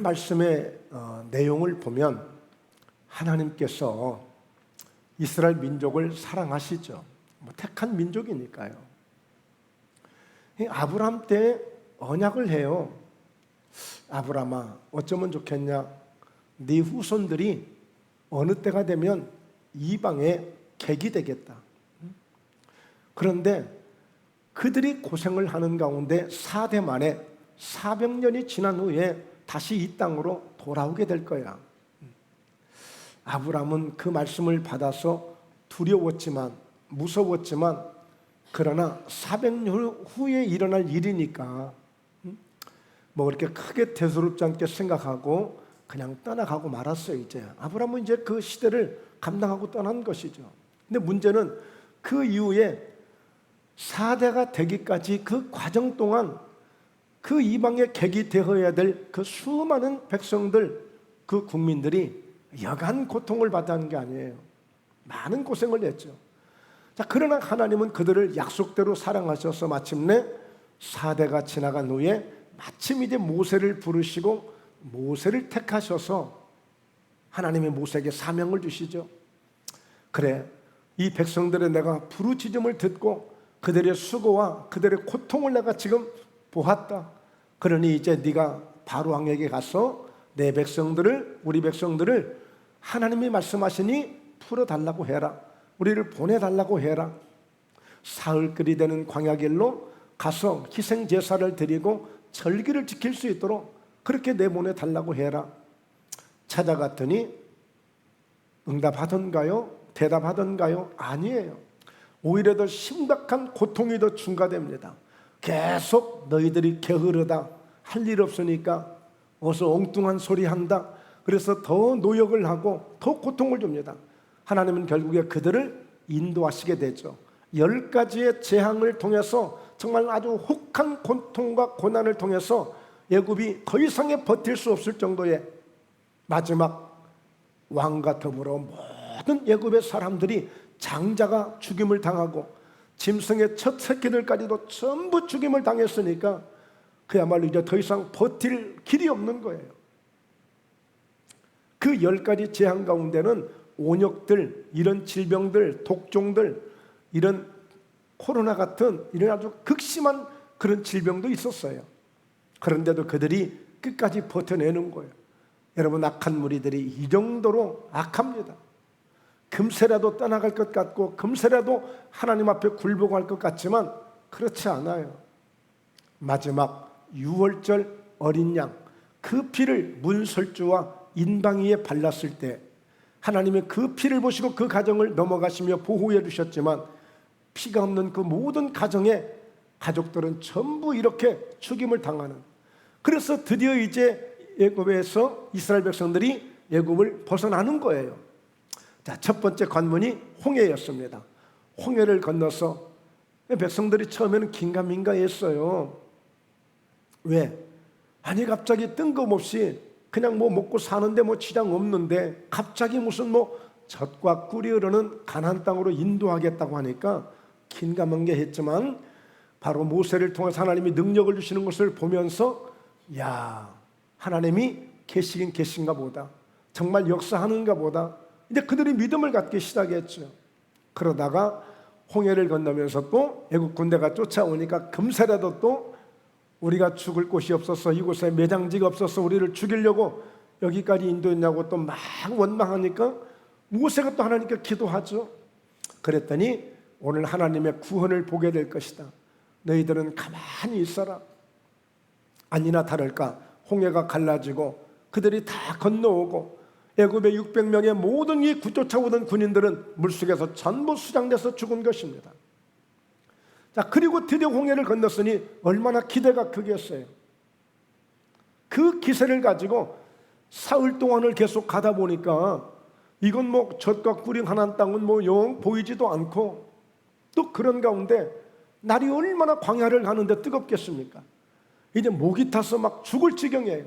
말씀의 내용을 보면 하나님께서 이스라엘 민족을 사랑하시죠. 택한 민족이니까요. 아브라함 때 언약을 해요. 아브라함아, 어쩌면 좋겠냐? 네 후손들이 어느 때가 되면 이방의 객이 되겠다. 그런데 그들이 고생을 하는 가운데 4대 만에 400년이 지난 후에 다시 이 땅으로 돌아오게 될 거야. 아브라함은 그 말씀을 받아서 두려웠지만, 무서웠지만, 그러나 400년 후에 일어날 일이니까 뭐 그렇게 크게 대수롭지 않게 생각하고 그냥 떠나가고 말았어요. 이제 아브라함은 이제 그 시대를 감당하고 떠난 것이죠. 근데 문제는 그 이후에 4대가 되기까지 그 과정 동안 그 이방의 객이 되어야 될 그 수많은 백성들, 그 국민들이 여간 고통을 받은 게 아니에요. 많은 고생을 했죠. 자, 그러나 하나님은 그들을 약속대로 사랑하셔서 마침내 4대가 지나간 후에 마침 이제 모세를 부르시고 모세를 택하셔서 하나님의 모세에게 사명을 주시죠. 그래, 이 백성들의 내가 부르짖음을 듣고 그들의 수고와 그들의 고통을 내가 지금 보았다. 그러니 이제 네가 바로 왕에게 가서 내 백성들을, 우리 백성들을 하나님이 말씀하시니 풀어달라고 해라. 우리를 보내달라고 해라. 사흘길이 되는 광야길로 가서 희생제사를 드리고 절기를 지킬 수 있도록 그렇게 내보내달라고 해라. 찾아갔더니 응답하던가요? 대답하던가요? 아니에요. 오히려 더 심각한 고통이 더 증가됩니다. 계속 너희들이 게으르다, 할 일 없으니까 어서 엉뚱한 소리 한다. 그래서 더 노역을 하고 더 고통을 줍니다. 하나님은 결국에 그들을 인도하시게 되죠. 10가지의 재앙을 통해서 정말 아주 혹한 고통과 고난을 통해서 애굽이 더 이상에 버틸 수 없을 정도의 마지막 왕과 더불어 모든 애굽의 사람들이 장자가 죽임을 당하고 짐승의 첫 새끼들까지도 전부 죽임을 당했으니까 그야말로 이제 더 이상 버틸 길이 없는 거예요. 그 10가지 재앙 가운데는 온역들, 이런 질병들, 독종들, 이런 코로나 같은 이런 아주 극심한 그런 질병도 있었어요. 그런데도 그들이 끝까지 버텨내는 거예요. 여러분, 악한 무리들이 이 정도로 악합니다. 금세라도 떠나갈 것 같고 금세라도 하나님 앞에 굴복할 것 같지만 그렇지 않아요. 마지막 6월절 어린 양, 그 피를 문설주와 인방위에 발랐을 때 하나님의 그 피를 보시고 그 가정을 넘어가시며 보호해 주셨지만 피가 없는 그 모든 가정의 가족들은 전부 이렇게 죽임을 당하는, 그래서 드디어 이제 애굽에서 이스라엘 백성들이 애굽을 벗어나는 거예요. 자, 첫 번째 관문이 홍해였습니다. 홍해를 건너서 백성들이 처음에는 긴가민가했어요. 왜? 아니 갑자기 뜬금없이 그냥 뭐 먹고 사는데 뭐 지장 없는데 갑자기 무슨 뭐 젖과 꿀이 흐르는 가나안 땅으로 인도하겠다고 하니까 긴가민가했지만 바로 모세를 통해서 하나님이 능력을 주시는 것을 보면서 야, 하나님이 계시긴 계신가 보다, 정말 역사하는가 보다, 이제 그들이 믿음을 갖기 시작했죠. 그러다가 홍해를 건너면서 또 애국 군대가 쫓아오니까 금세라도 또 우리가 죽을 곳이 없어서 이곳에 매장지가 없어서 우리를 죽이려고 여기까지 인도했냐고 또 막 원망하니까 모세가 또 하나님께 기도하죠. 그랬더니 오늘 하나님의 구원을 보게 될 것이다. 너희들은 가만히 있어라. 아니나 다를까 홍해가 갈라지고 그들이 다 건너오고 애굽의 600명의 모든 이 쫓아오던 군인들은 물속에서 전부 수장돼서 죽은 것입니다. 자, 그리고 드디어 홍해를 건넜으니 얼마나 기대가 크겠어요. 그 기세를 가지고 사흘 동안을 계속 가다 보니까 이건 뭐 젖과 꿀이 가나안 땅은 뭐 영 보이지도 않고, 또 그런 가운데 날이 얼마나 광야를 가는데 뜨겁겠습니까? 이제 목이 타서 막 죽을 지경이에요.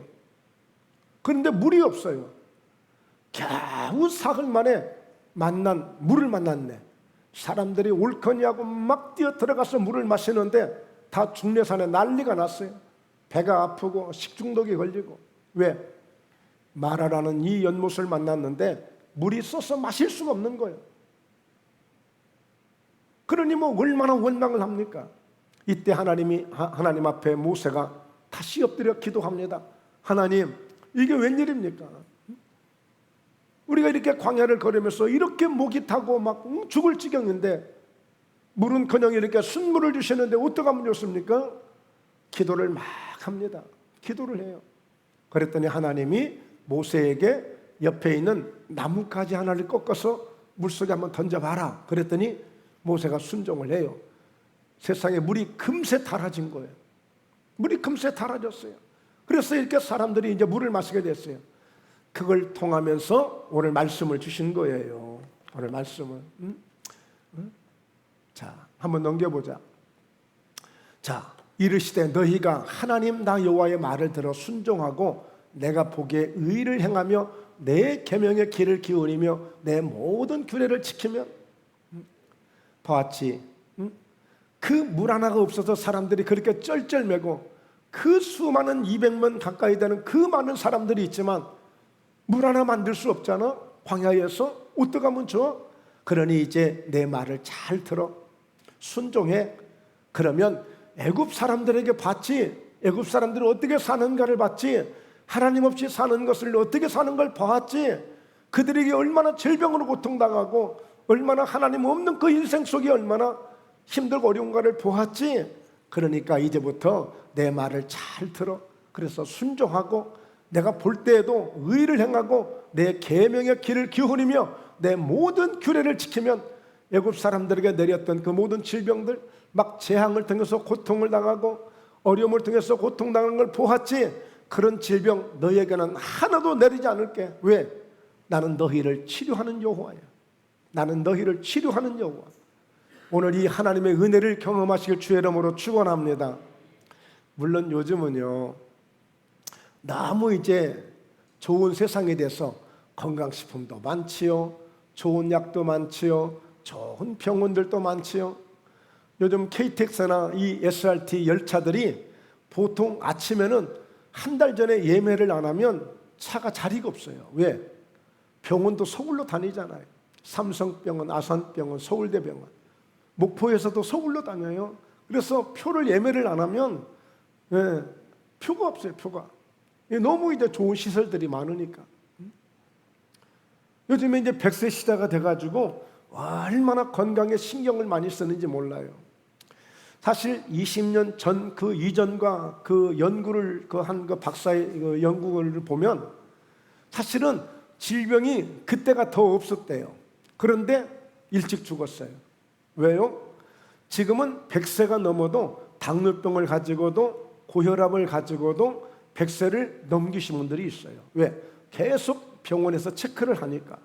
그런데 물이 없어요. 겨우 사흘 만에 물을 만났네. 사람들이 옳거니하고 막 뛰어 들어가서 물을 마시는데 다 중내산에 난리가 났어요. 배가 아프고 식중독이 걸리고. 왜? 마라라는 이 연못을 만났는데 물이 써서 마실 수가 없는 거예요. 그러니 뭐 얼마나 원망을 합니까? 이때 하나님 앞에 모세가 다시 엎드려 기도합니다. 하나님, 이게 웬일입니까? 우리가 이렇게 광야를 걸으면서 이렇게 목이 타고 막 죽을 지경인데 물은커녕 이렇게 순물을 주시는데 어떡하면 좋습니까? 기도를 막 합니다. 기도를 해요. 그랬더니 하나님이 모세에게 옆에 있는 나뭇가지 하나를 꺾어서 물속에 한번 던져봐라. 그랬더니 모세가 순종을 해요. 세상에 물이 금세 달아진 거예요. 물이 금세 달아졌어요. 그래서 이렇게 사람들이 이제 물을 마시게 됐어요. 그걸 통하면서 오늘 말씀을 주신 거예요. 오늘 말씀을. 자, 한번 넘겨보자. 자, 이르시되 너희가 하나님 나 여호와의 말을 들어 순종하고 내가 보기에 의를 행하며 내 계명의 길을 기울이며 내 모든 규례를 지키면 보았지. 그 물 하나가 없어서 사람들이 그렇게 쩔쩔매고 그 수많은 200만 가까이 되는 그 많은 사람들이 있지만 물 하나 만들 수 없잖아. 광야에서 어떻게 하면 좋아? 그러니 이제 내 말을 잘 들어 순종해. 그러면 애굽 사람들에게 봤지. 애굽 사람들이 어떻게 사는가를 봤지. 하나님 없이 사는 것을 어떻게 사는 걸 봤지. 그들에게 얼마나 질병으로 고통당하고 얼마나 하나님 없는 그 인생 속에 얼마나 힘들고 어려운가를 보았지. 그러니까 이제부터 내 말을 잘 들어. 그래서 순종하고 내가 볼 때에도 의를 행하고 내 계명의 길을 기울이며 내 모든 규례를 지키면 애굽 사람들에게 내렸던 그 모든 질병들, 막 재앙을 통해서 고통을 당하고 어려움을 통해서 고통당하는 걸 보았지. 그런 질병 너희에게는 하나도 내리지 않을게. 왜? 나는 너희를 치료하는 여호와야. 나는 너희를 치료하는 여호와. 오늘 이 하나님의 은혜를 경험하시길 주의 이름으로 축원합니다. 물론 요즘은요 너무 이제 좋은 세상이 돼서 건강식품도 많지요, 좋은 약도 많지요, 좋은 병원들도 많지요. 요즘 KTX나 이 SRT 열차들이 보통 아침에는 한 달 전에 예매를 안 하면 차가 자리가 없어요. 왜? 병원도 서울로 다니잖아요. 삼성병원, 아산병원, 서울대병원, 목포에서도 서울로 다녀요. 그래서 표를 예매를 안 하면 표가 없어요. 표가 너무 이제 좋은 시설들이 많으니까. 요즘에 이제 100세 시대가 돼가지고 얼마나 건강에 신경을 많이 쓰는지 몰라요. 사실 20년 전 그 이전과 그 연구를 한 그 박사의 그 연구를 보면 사실은 질병이 그때가 더 없었대요. 그런데 일찍 죽었어요. 왜요? 지금은 100세가 넘어도 당뇨병을 가지고도 고혈압을 가지고도 100세를 넘기신 분들이 있어요. 왜? 계속 병원에서 체크를 하니까.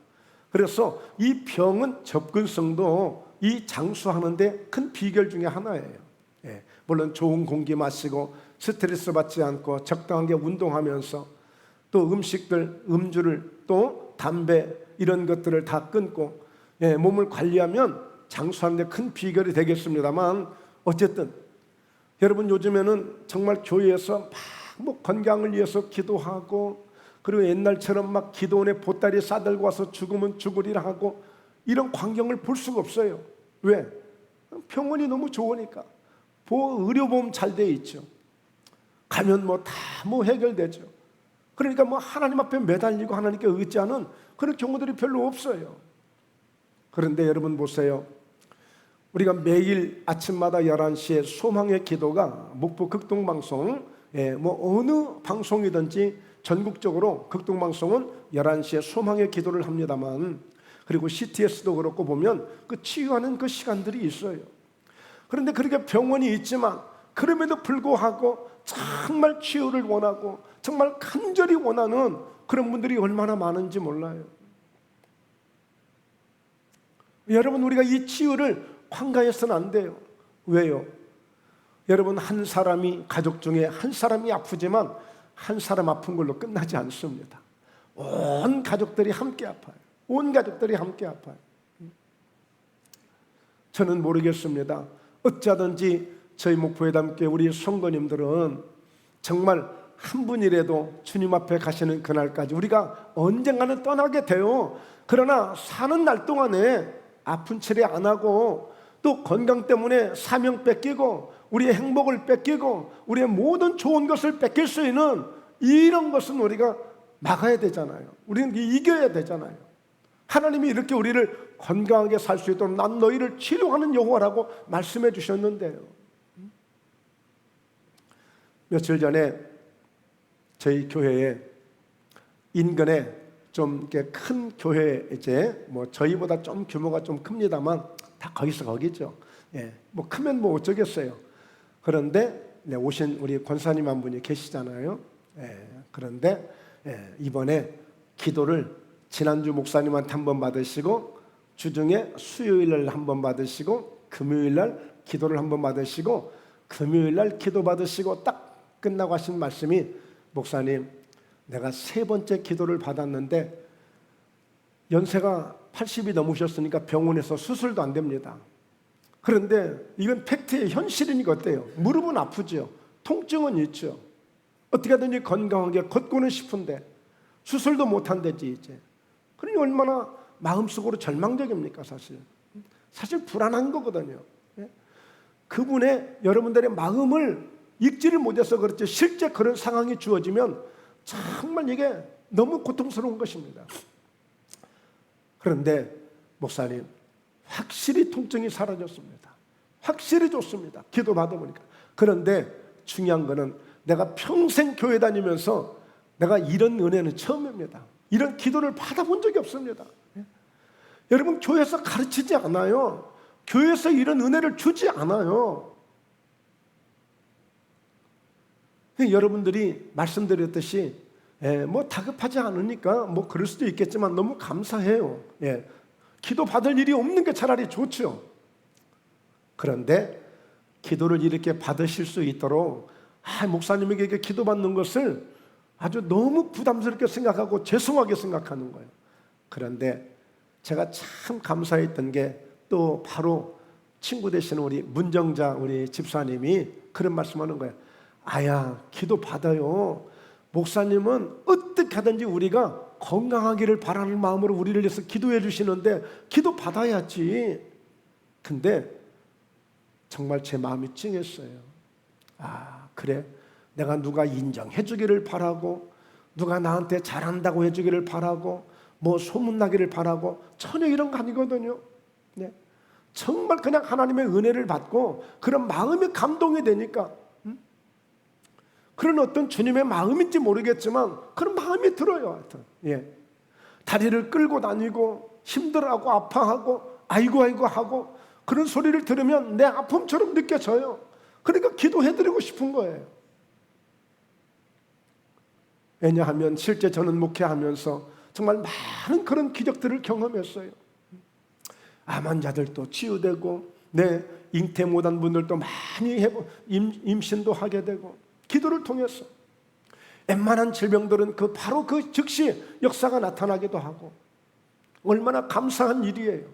그래서 이 병은 접근성도 이 장수하는데 큰 비결 중에 하나예요. 물론 좋은 공기 마시고 스트레스 받지 않고 적당하게 운동하면서 또 음식들, 음주를 또 담배 이런 것들을 다 끊고 몸을 관리하면 장수하는 데 큰 비결이 되겠습니다만, 어쨌든 여러분 요즘에는 정말 교회에서 막 건강을 위해서 기도하고, 그리고 옛날처럼 막 기도원에 보따리 싸들고 와서 죽으면 죽으리라 하고 이런 광경을 볼 수가 없어요. 왜? 병원이 너무 좋으니까. 의료보험 잘 돼 있죠. 가면 다 해결되죠. 그러니까 하나님 앞에 매달리고 하나님께 의지하는 그런 경우들이 별로 없어요. 그런데 여러분 보세요. 우리가 매일 아침마다 11시에 소망의 기도가 목포 극동방송, 어느 방송이든지 전국적으로 극동방송은 11시에 소망의 기도를 합니다만, 그리고 CTS도 그렇고 보면 그 치유하는 그 시간들이 있어요. 그런데 그렇게 병원이 있지만 그럼에도 불구하고 정말 치유를 원하고 정말 간절히 원하는 그런 분들이 얼마나 많은지 몰라요. 여러분, 우리가 이 치유를 황가해서는 안 돼요. 왜요? 여러분, 한 사람이, 가족 중에 한 사람이 아프지만 한 사람 아픈 걸로 끝나지 않습니다. 온 가족들이 함께 아파요. 온 가족들이 함께 아파요. 저는 모르겠습니다. 어쩌든지 저희 목포회담교회 우리 성도님들은 정말 한 분이라도 주님 앞에 가시는 그날까지 우리가 언젠가는 떠나게 돼요. 그러나 사는 날 동안에 아픈 치레 안 하고 또 건강 때문에 사명 뺏기고 우리의 행복을 뺏기고 우리의 모든 좋은 것을 뺏길 수 있는 이런 것은 우리가 막아야 되잖아요. 우리는 이겨야 되잖아요. 하나님이 이렇게 우리를 건강하게 살 수 있도록 난 너희를 치료하는 여호와라고 말씀해 주셨는데요. 며칠 전에 저희 교회에 인근에 좀 큰 교회, 이제 뭐 저희보다 좀 규모가 좀 큽니다만 다 거기서 거기죠. 예, 뭐 크면 뭐 어쩌겠어요. 그런데 오신 우리 권사님 한 분이 계시잖아요. 예, 그런데 이번에 기도를 지난주 목사님한테 한 번 받으시고 주중에 수요일날 한 번 받으시고 금요일날 기도를 한 번 받으시고 금요일날 기도 받으시고 딱 끝나고 하신 말씀이 목사님 내가 3번째 기도를 받았는데 연세가 80이 넘으셨으니까 병원에서 수술도 안 됩니다. 그런데 이건 팩트의 현실이니까 어때요? 무릎은 아프죠. 통증은 있죠. 어떻게 하든지 건강하게 걷고는 싶은데 수술도 못 한대지 이제. 그러니 얼마나 마음속으로 절망적입니까 사실. 사실 불안한 거거든요. 그분의 여러분들의 마음을 읽지를 못해서 그렇지 실제 그런 상황이 주어지면 정말 이게 너무 고통스러운 것입니다. 그런데 목사님 확실히 통증이 사라졌습니다. 확실히 좋습니다. 기도 받아보니까. 그런데 중요한 거는 내가 평생 교회 다니면서 내가 이런 은혜는 처음입니다. 이런 기도를 받아본 적이 없습니다. 여러분 교회에서 가르치지 않아요. 교회에서 이런 은혜를 주지 않아요. 여러분들이 말씀드렸듯이 뭐 다급하지 않으니까 뭐 그럴 수도 있겠지만 너무 감사해요. 기도 받을 일이 없는 게 차라리 좋죠. 그런데 기도를 이렇게 받으실 수 있도록 목사님에게 기도받는 것을 아주 너무 부담스럽게 생각하고 죄송하게 생각하는 거예요. 그런데 제가 참 감사했던 게 또 바로 친구 되시는 우리 문정자 우리 집사님이 그런 말씀하는 거예요. 아야 기도 받아요. 목사님은 어떻게 하든지 우리가 건강하기를 바라는 마음으로 우리를 위해서 기도해 주시는데 기도 받아야지. 근데 정말 제 마음이 찡했어요. 그래 내가 누가 인정해 주기를 바라고 누가 나한테 잘한다고 해주기를 바라고 뭐 소문나기를 바라고 전혀 이런 거 아니거든요. 정말 그냥 하나님의 은혜를 받고 그런 마음이 감동이 되니까 그런 어떤 주님의 마음인지 모르겠지만 그런 마음이 들어요. 하여튼 다리를 끌고 다니고 힘들어하고 아파하고 아이고 하고 그런 소리를 들으면 내 아픔처럼 느껴져요. 그러니까 기도해드리고 싶은 거예요. 왜냐하면 실제 저는 목회하면서 정말 많은 그런 기적들을 경험했어요. 암 환자들도 치유되고 잉태 못한 분들도 많이 임신도 하게 되고 기도를 통해서 웬만한 질병들은 바로 그 즉시 역사가 나타나기도 하고 얼마나 감사한 일이에요.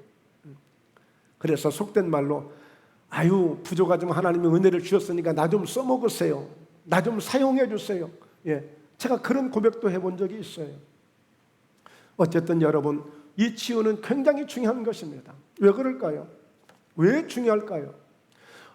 그래서 속된 말로 부족하지만 하나님이 은혜를 주셨으니까 나 좀 써먹으세요. 나 좀 사용해 주세요. 제가 그런 고백도 해본 적이 있어요. 어쨌든 여러분 이 치유는 굉장히 중요한 것입니다. 왜 그럴까요? 왜 중요할까요?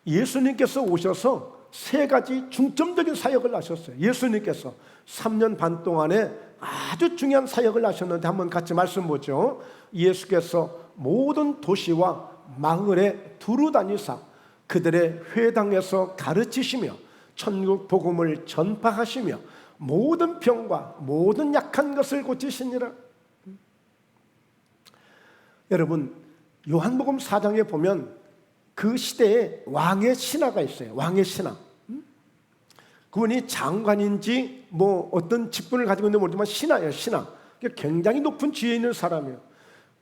예수님께서 오셔서 3가지 중점적인 사역을 하셨어요. 예수님께서 3년 반 동안에 아주 중요한 사역을 하셨는데 한번 같이 말씀 보죠. 예수께서 모든 도시와 마을에 두루 다니사 그들의 회당에서 가르치시며 천국 복음을 전파하시며 모든 병과 모든 약한 것을 고치시니라. 여러분 요한복음 4장에 보면 그 시대에 왕의 신하가 있어요. 왕의 신하. 그분이 장관인지 뭐 어떤 직분을 가지고 있는지 모르지만 신하예요. 신하. 굉장히 높은 지위에 있는 사람이에요.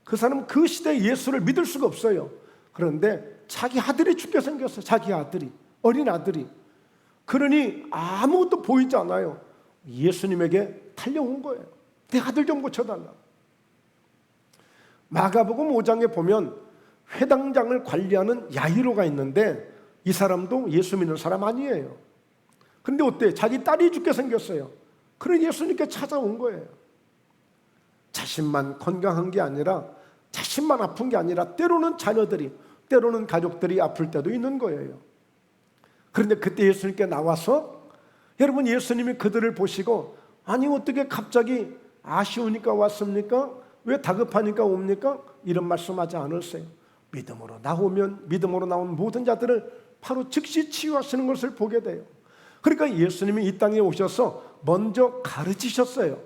그 사람은 그 시대에 예수를 믿을 수가 없어요. 그런데 자기 아들이 죽게 생겼어요. 자기 아들이, 어린 아들이. 그러니 아무것도 보이지 않아요. 예수님에게 달려온 거예요. 내 아들 좀 고쳐달라. 마가복음 5장에 보면 회당장을 관리하는 야이로가 있는데 이 사람도 예수 믿는 사람 아니에요. 그런데 어때? 자기 딸이 죽게 생겼어요. 그러니 예수님께 찾아온 거예요. 자신만 건강한 게 아니라, 자신만 아픈 게 아니라 때로는 자녀들이, 때로는 가족들이 아플 때도 있는 거예요. 그런데 그때 예수님께 나와서, 여러분, 예수님이 그들을 보시고 아니 어떻게 갑자기 아쉬우니까 왔습니까? 왜 다급하니까 옵니까? 이런 말씀하지 않으세요. 믿음으로 나오면 믿음으로 나온 모든 자들을 바로 즉시 치유하시는 것을 보게 돼요. 그러니까 예수님이 이 땅에 오셔서 먼저 가르치셨어요.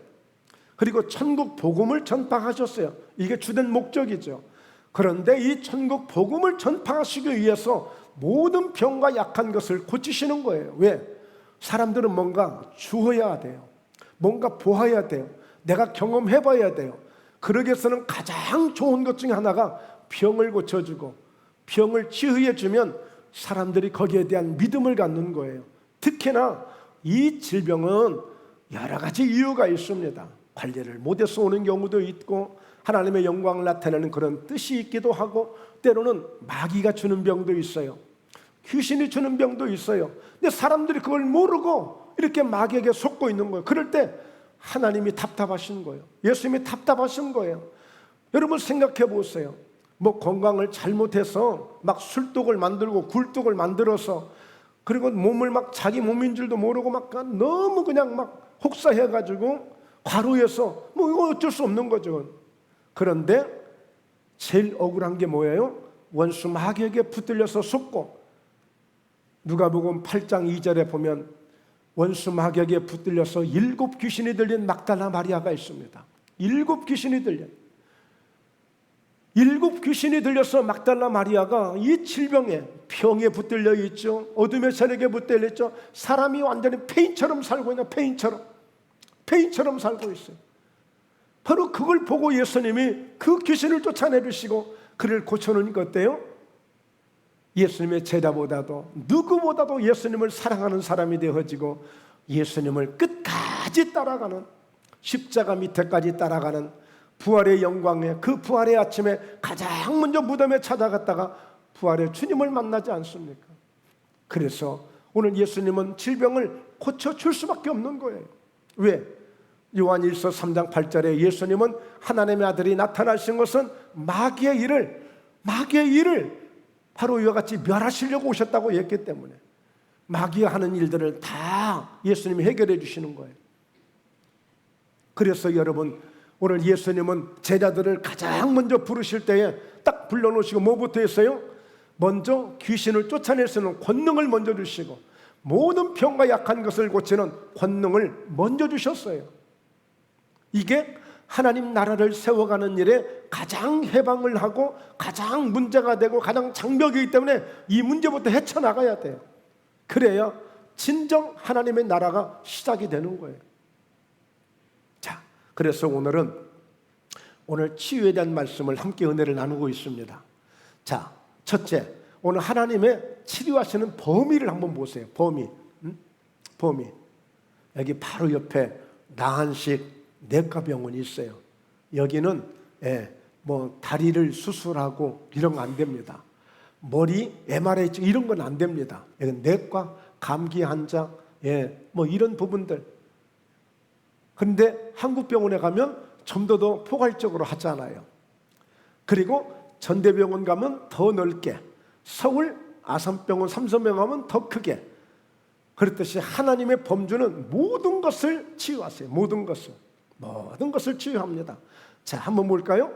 그리고 천국 복음을 전파하셨어요. 이게 주된 목적이죠. 그런데 이 천국 복음을 전파하시기 위해서 모든 병과 약한 것을 고치시는 거예요. 왜? 사람들은 뭔가 주어야 돼요. 뭔가 보아야 돼요. 내가 경험해봐야 돼요. 그러기 위해서는 가장 좋은 것 중에 하나가 병을 고쳐주고 병을 치유해주면 사람들이 거기에 대한 믿음을 갖는 거예요. 특히나 이 질병은 여러 가지 이유가 있습니다. 관리를 못해서 오는 경우도 있고, 하나님의 영광을 나타내는 그런 뜻이 있기도 하고, 때로는 마귀가 주는 병도 있어요. 귀신이 주는 병도 있어요. 근데 사람들이 그걸 모르고 이렇게 마귀에게 속고 있는 거예요. 그럴 때 하나님이 답답하신 거예요. 예수님이 답답하신 거예요. 여러분 생각해 보세요. 뭐 건강을 잘못해서 막 술독을 만들고 굴독을 만들어서, 그리고 몸을 막 자기 몸인 줄도 모르고 막 너무 그냥 막 혹사해가지고 과로해서 뭐 이거 어쩔 수 없는 거죠. 그런데 제일 억울한 게 뭐예요? 원수 마귀에게 붙들려서 속고, 누가복음 8장 2절에 보면 원수 마귀에게 붙들려서 7 귀신이 들린 막달라 마리아가 있습니다. 7 귀신이 들린, 7 귀신이 들려서 막달라 마리아가 이 질병에, 병에 붙들려 있죠. 어둠의 세력에 붙들려 있죠. 사람이 완전히 폐인처럼 살고 있는, 폐인처럼 살고 있어요. 바로 그걸 보고 예수님이 그 귀신을 쫓아내주시고 그를 고쳐놓으니까 어때요? 예수님의 제자보다도 누구보다도 예수님을 사랑하는 사람이 되어지고, 예수님을 끝까지 따라가는, 십자가 밑에까지 따라가는 부활의 영광에, 그 부활의 아침에 가장 먼저 무덤에 찾아갔다가 부활의 주님을 만나지 않습니까? 그래서 오늘 예수님은 질병을 고쳐줄 수밖에 없는 거예요. 왜? 요한일서 3장 8절에 예수님은 하나님의 아들이 나타나신 것은 마귀의 일을 바로 이와 같이 멸하시려고 오셨다고 했기 때문에 마귀가 하는 일들을 다 예수님이 해결해 주시는 거예요. 그래서 여러분, 오늘 예수님은 제자들을 가장 먼저 부르실 때에 딱 불러놓으시고 뭐부터 했어요? 먼저 귀신을 쫓아낼 수 있는 권능을 먼저 주시고, 모든 병과 약한 것을 고치는 권능을 먼저 주셨어요. 이게 하나님 나라를 세워가는 일에 가장 해방을 하고 가장 문제가 되고 가장 장벽이기 때문에 이 문제부터 헤쳐나가야 돼요. 그래야 진정 하나님의 나라가 시작이 되는 거예요. 자, 그래서 오늘 치유에 대한 말씀을 함께 은혜를 나누고 있습니다. 자, 첫째, 오늘 하나님의 치료하시는 범위를 한번 보세요. 범위. 여기 바로 옆에 나한식 내과병원이 있어요. 여기는 뭐 다리를 수술하고 이런 거 안 됩니다. 머리 MRI 이런 건 안 됩니다. 여기 내과, 감기 환자, 뭐 이런 부분들. 그런데 한국 병원에 가면 좀 더 포괄적으로 하잖아요. 그리고 전대병원 가면 더 넓게, 서울 아산병원, 삼성병원 가면 더 크게. 그렇듯이 하나님의 범주는 모든 것을 치유하세요. 모든 것을 치유합니다. 자, 한번 볼까요?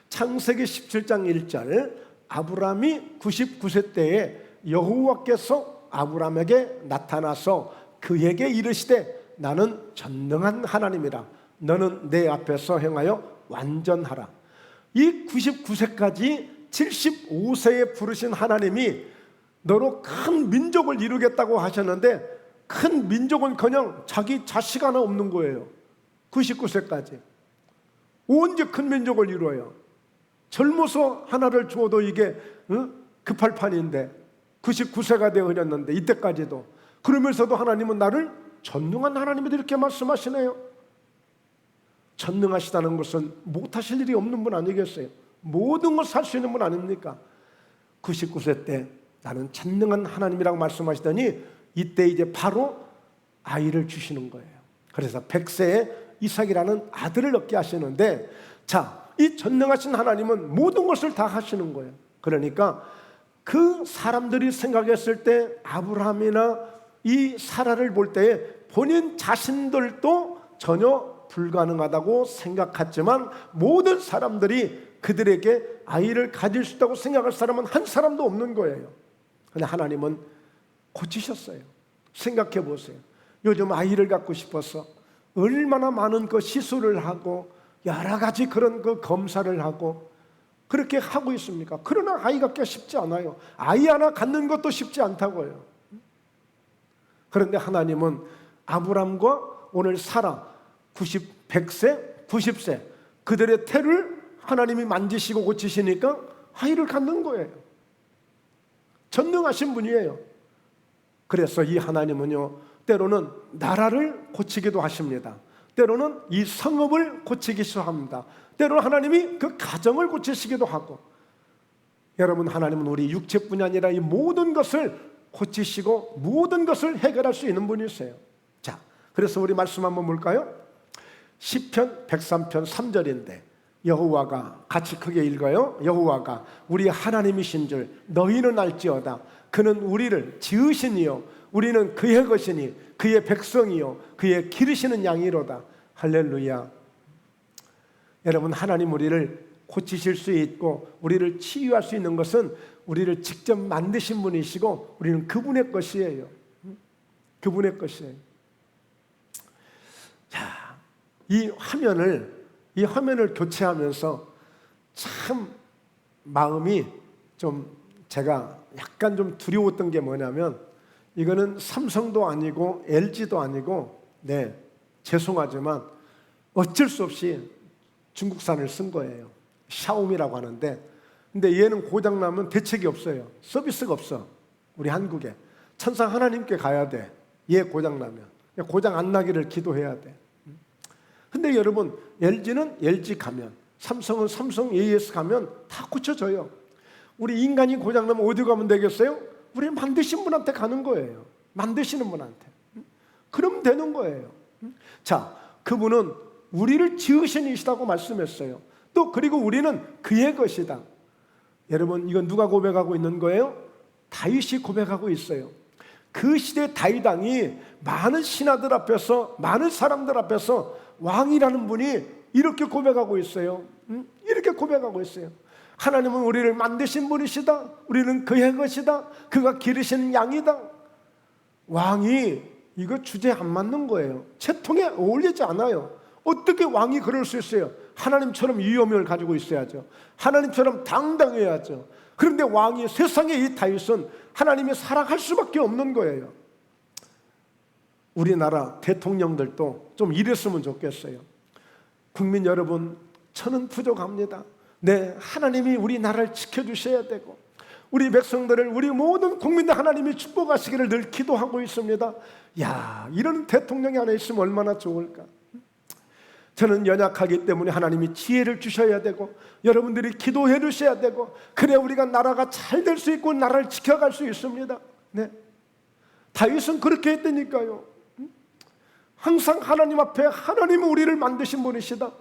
창세기 17장 1절, 아브라함이 99세 때에 여호와께서 아브라함에게 나타나서 그에게 이르시되 나는 전능한 하나님이라, 너는 내 앞에서 행하여 완전하라. 이 99세까지 75세에 부르신 하나님이 너로 큰 민족을 이루겠다고 하셨는데, 큰 민족은커녕 자기 자식 하나 없는 거예요. 99세까지 언제 큰 민족을 이루어요? 젊어서 하나를 주어도 이게 급할 판인데 99세가 되어졌는데 이때까지도. 그러면서도 하나님은 나를 전능한 하나님이 이렇게 말씀하시네요. 전능하시다는 것은 못하실 일이 없는 분 아니겠어요? 모든 것을 할 수 있는 분 아닙니까? 99세 때 나는 전능한 하나님이라고 말씀하시더니 이때 이제 바로 아이를 주시는 거예요. 그래서 100세에 이삭이라는 아들을 얻게 하시는데, 자, 이 전능하신 하나님은 모든 것을 다 하시는 거예요. 그러니까 그 사람들이 생각했을 때 아브라함이나 이 사라를 볼 때에 본인 자신들도 전혀 불가능하다고 생각했지만, 모든 사람들이 그들에게 아이를 가질 수 있다고 생각할 사람은 한 사람도 없는 거예요. 그런데 하나님은 고치셨어요. 생각해 보세요. 요즘 아이를 갖고 싶어서 얼마나 많은 그 시술을 하고 여러 가지 그런 그 검사를 하고 그렇게 하고 있습니까? 그러나 아이 갖기가 쉽지 않아요. 아이 하나 갖는 것도 쉽지 않다고요. 그런데 하나님은 아브람과 오늘 사라 100세, 90세 그들의 태를 하나님이 만지시고 고치시니까 아이를 갖는 거예요. 전능하신 분이에요. 그래서 이 하나님은요, 때로는 나라를 고치기도 하십니다. 때로는 이 성읍을 고치기도 합니다. 때로는 하나님이 그 가정을 고치시기도 하고, 여러분, 하나님은 우리 육체뿐이 아니라 이 모든 것을 고치시고 모든 것을 해결할 수 있는 분이세요. 자, 그래서 우리 말씀 한번 볼까요? 시편 103편 3절인데 여호와가, 같이 크게 읽어요. 여호와가 우리 하나님이신 줄 너희는 알지어다. 그는 우리를 지으시니요 우리는 그의 것이니 그의 백성이요 그의 기르시는 양이로다. 할렐루야. 여러분, 하나님 우리를 고치실 수 있고 우리를 치유할 수 있는 것은 우리를 직접 만드신 분이시고 우리는 그분의 것이에요. 그분의 것이에요. 자, 이 화면을 교체하면서 참 마음이 좀, 제가 약간 좀 두려웠던 게 뭐냐면, 이거는 삼성도 아니고 LG도 아니고, 네, 죄송하지만 어쩔 수 없이 중국산을 쓴 거예요. 샤오미라고 하는데, 근데 얘는 고장나면 대책이 없어요. 서비스가 없어. 우리 한국에 천상 하나님께 가야 돼. 얘 고장나면. 고장 안 나기를 기도해야 돼. 근데 여러분, LG는 LG 가면, 삼성은 삼성 AS 가면 다 고쳐져요. 우리 인간이 고장나면 어디 가면 되겠어요? 우리 만드신 분한테 가는 거예요. 만드시는 분한테. 그럼 되는 거예요. 자, 그분은 우리를 지으신 이시다고 말씀했어요. 또 그리고 우리는 그의 것이다. 여러분, 이건 누가 고백하고 있는 거예요? 다윗이 고백하고 있어요. 그 시대 다윗 왕이 많은 신하들 앞에서, 많은 사람들 앞에서 왕이라는 분이 이렇게 고백하고 있어요. 이렇게 고백하고 있어요. 하나님은 우리를 만드신 분이시다. 우리는 그의 것이다. 그가 기르시는 양이다. 왕이 이거 주제 안 맞는 거예요. 채통에 어울리지 않아요. 어떻게 왕이 그럴 수 있어요? 하나님처럼 위엄을 가지고 있어야죠. 하나님처럼 당당해야죠. 그런데 왕이, 세상의 이 다윗은 하나님이 사랑할 수밖에 없는 거예요. 우리나라 대통령들도 좀 이랬으면 좋겠어요. 국민 여러분, 저는 부족합니다. 네, 하나님이 우리나라를 지켜주셔야 되고 우리 백성들을, 우리 모든 국민들 하나님이 축복하시기를 늘 기도하고 있습니다. 야, 이런 대통령이 하나 있으면 얼마나 좋을까. 저는 연약하기 때문에 하나님이 지혜를 주셔야 되고 여러분들이 기도해 주셔야 되고, 그래야 우리가 나라가 잘 될 수 있고 나라를 지켜갈 수 있습니다. 네, 다윗은 그렇게 했다니까요. 항상 하나님 앞에, 하나님은 우리를 만드신 분이시다.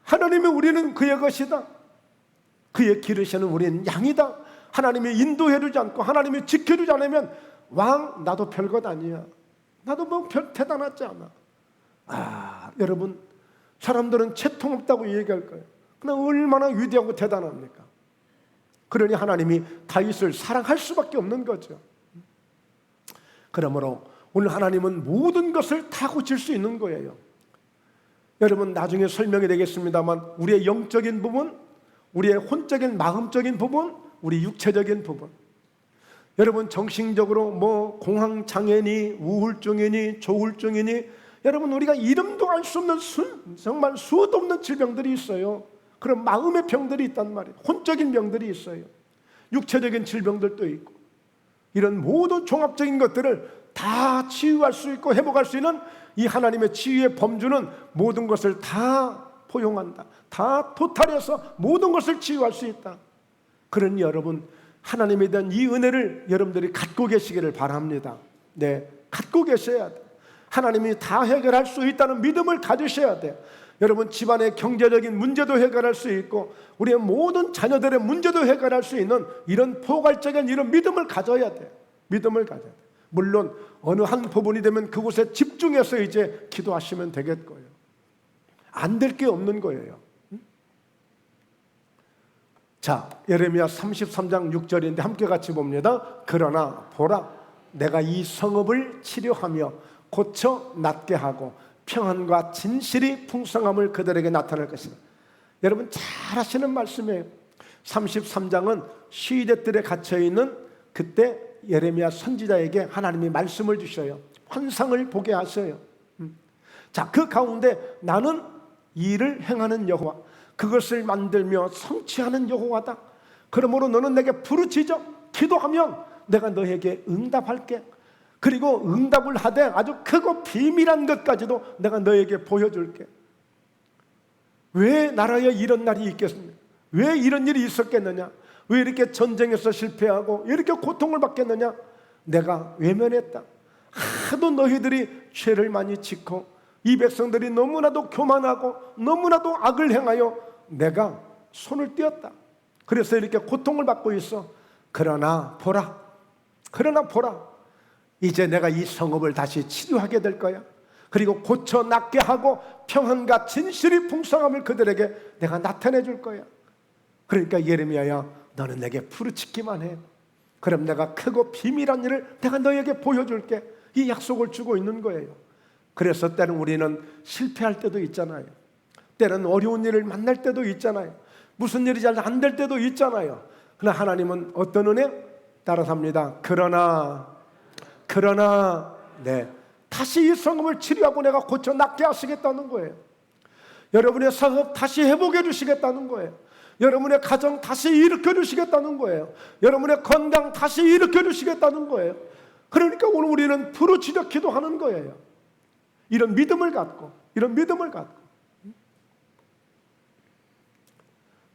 하나님이 우리는 그의 것이다. 그의 기르시는 우리는 양이다. 하나님이 인도해 주지 않고 하나님이 지켜주지 않으면 왕, 나도 별것 아니야. 나도 뭐 별 대단하지 않아. 아, 여러분, 사람들은 채통 없다고 얘기할 거예요. 그러나 얼마나 위대하고 대단합니까? 그러니 하나님이 다윗을 사랑할 수밖에 없는 거죠. 그러므로 오늘 하나님은 모든 것을 다 고칠 수 있는 거예요. 여러분, 나중에 설명이 되겠습니다만 우리의 영적인 부분, 우리의 혼적인 마음적인 부분, 우리 육체적인 부분, 여러분 정신적으로 뭐 공황장애니 우울증이니 조울증이니, 여러분 우리가 이름도 알 수 없는 정말 수도 없는 질병들이 있어요. 그런 마음의 병들이 있단 말이에요. 혼적인 병들이 있어요. 육체적인 질병들도 있고, 이런 모든 종합적인 것들을 다 치유할 수 있고 회복할 수 있는 이 하나님의 치유의 범주는 모든 것을 다 포용한다. 다 토탈해서 모든 것을 치유할 수 있다. 그러니 여러분, 하나님에 대한 이 은혜를 여러분들이 갖고 계시기를 바랍니다. 네, 갖고 계셔야 돼. 하나님이 다 해결할 수 있다는 믿음을 가지셔야 돼요. 여러분, 집안의 경제적인 문제도 해결할 수 있고 우리의 모든 자녀들의 문제도 해결할 수 있는 이런 포괄적인 이런 믿음을 가져야 돼요. 믿음을 가져야 돼요. 물론 어느 한 부분이 되면 그곳에 집중해서 이제 기도하시면 되겠고요. 안 될 게 없는 거예요. 자, 예레미야 33장 6절인데 함께 같이 봅니다. 그러나 보라, 내가 이 성읍을 치료하며 고쳐 낫게 하고 평안과 진실이 풍성함을 그들에게 나타낼 것이다. 여러분, 잘 아시는 말씀이에요. 33장은 시대들에 갇혀있는 그때 예레미야 선지자에게 하나님이 말씀을 주셔요. 환상을 보게 하셔요. 자, 그 가운데 나는 이 일을 행하는 여호와, 그것을 만들며 성취하는 여호와다. 그러므로 너는 내게 부르짖어 기도하면 내가 너에게 응답할게. 그리고 응답을 하되 아주 크고 비밀한 것까지도 내가 너에게 보여줄게. 왜 나라에 이런 날이 있겠습니까? 왜 이런 일이 있었겠느냐? 왜 이렇게 전쟁에서 실패하고 이렇게 고통을 받겠느냐? 내가 외면했다. 하도 너희들이 죄를 많이 짓고 이 백성들이 너무나도 교만하고 너무나도 악을 행하여 내가 손을 떼었다. 그래서 이렇게 고통을 받고 있어. 그러나 보라, 이제 내가 이 성읍을 다시 치료하게 될 거야. 그리고 고쳐 낫게 하고 평안과 진실이 풍성함을 그들에게 내가 나타내 줄 거야. 그러니까 예레미야야, 너는 내게 부르짖기만 해. 그럼 내가 크고 비밀한 일을 내가 너에게 보여줄게. 이 약속을 주고 있는 거예요. 그래서 때는 우리는 실패할 때도 있잖아요. 때는 어려운 일을 만날 때도 있잖아요. 무슨 일이 잘 안 될 때도 있잖아요. 그러나 하나님은 어떤 은혜? 따라서 합니다. 그러나 네, 다시 이 성읍을 치료하고 내가 고쳐 낫게 하시겠다는 거예요. 여러분의 사업 다시 회복해 주시겠다는 거예요. 여러분의 가정 다시 일으켜 주시겠다는 거예요. 여러분의 건강 다시 일으켜 주시겠다는 거예요. 그러니까 오늘 우리는 부르짖어 기도하는 거예요. 이런 믿음을 갖고.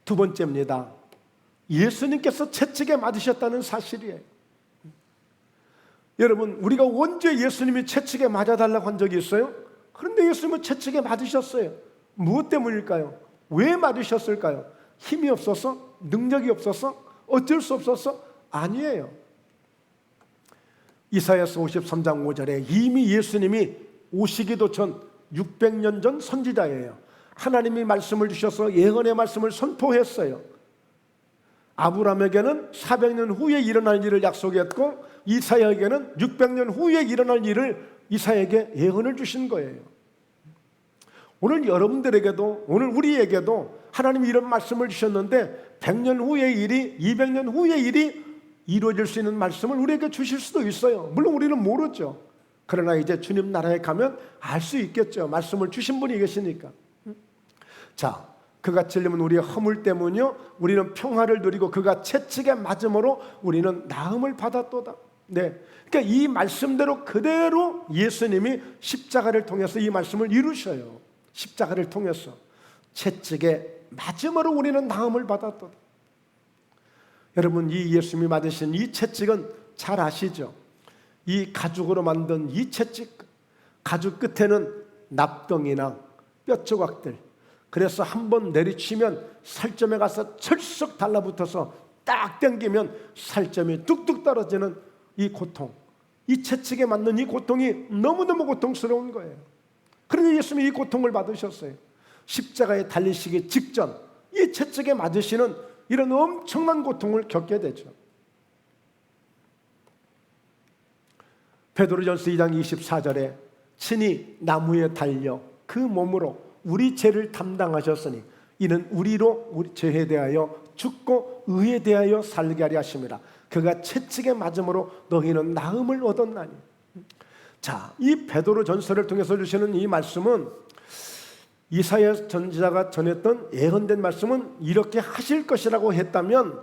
두 번째입니다. 예수님께서 채찍에 맞으셨다는 사실이에요. 여러분, 우리가 언제 예수님이 채찍에 맞아달라고 한 적이 있어요? 그런데 예수님은 채찍에 맞으셨어요. 무엇 때문일까요? 왜 맞으셨을까요? 힘이 없어서? 능력이 없어서? 어쩔 수 없어서? 아니에요. 이사야서 53장 5절에 이미 예수님이 오시기도 전 600년 전 선지자예요. 하나님이 말씀을 주셔서 예언의 말씀을 선포했어요. 아브라함에게는 400년 후에 일어날 일을 약속했고 이사야에게는 600년 후에 일어날 일을 이사야에게 예언을 주신 거예요. 오늘 여러분들에게도, 오늘 우리에게도 하나님이 이런 말씀을 주셨는데 100년 후의 일이, 200년 후의 일이 이루어질 수 있는 말씀을 우리에게 주실 수도 있어요. 물론 우리는 모르죠. 그러나 이제 주님 나라에 가면 알 수 있겠죠. 말씀을 주신 분이 계시니까. 자, 그가 찔리면 우리의 허물 때문이요 우리는 평화를 누리고 그가 채찍에 맞음으로 우리는 나음을 받았도다. 네, 그러니까 이 말씀대로 그대로 예수님이 십자가를 통해서 이 말씀을 이루셔요. 십자가를 통해서 채찍에 맞음으로 우리는 나음을 받았도다. 여러분, 이 예수님이 맞으신 이 채찍은 잘 아시죠? 이 가죽으로 만든 이 채찍, 가죽 끝에는 납덩이나 뼈 조각들, 그래서 한번 내리치면 살점에 가서 철썩 달라붙어서 딱 당기면 살점이 뚝뚝 떨어지는 이 고통, 이 채찍에 맞는 이 고통이 너무너무 고통스러운 거예요. 그런데 예수님이 이 고통을 받으셨어요. 십자가에 달리시기 직전 이 채찍에 맞으시는 이런 엄청난 고통을 겪게 되죠. 베드로전서 2장 24절에 친히 나무에 달려 그 몸으로 우리 죄를 담당하셨으니 이는 우리로 우리 죄에 대하여 죽고 의에 대하여 살게 하려 하심이라. 그가 채찍에 맞음으로 너희는 나음을 얻었나니. 자, 이 베드로전서를 통해서 주시는 이 말씀은 이사야 선지자가 전했던 예언된 말씀은 이렇게 하실 것이라고 했다면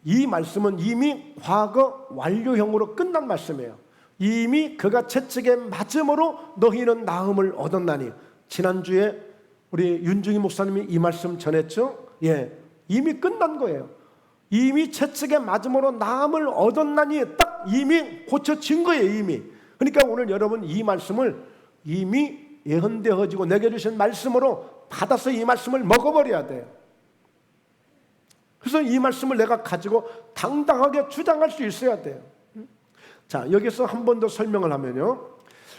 이 말씀은 이미 과거 완료형으로 끝난 말씀이에요. 이미 그가 채찍에 맞음으로 너희는 나음을 얻었나니. 지난주에 우리 윤중희 목사님이 이 말씀 전했죠. 예, 이미 끝난 거예요. 이미 채찍에 맞음으로 나음을 얻었나니 딱 이미 고쳐진 거예요. 이미. 그러니까 오늘 여러분 이 말씀을 이미 예언되어지고 내게 주신 말씀으로 받아서 이 말씀을 먹어버려야 돼요. 그래서 이 말씀을 내가 가지고 당당하게 주장할 수 있어야 돼요. 자, 여기서 한 번 더 설명을 하면요,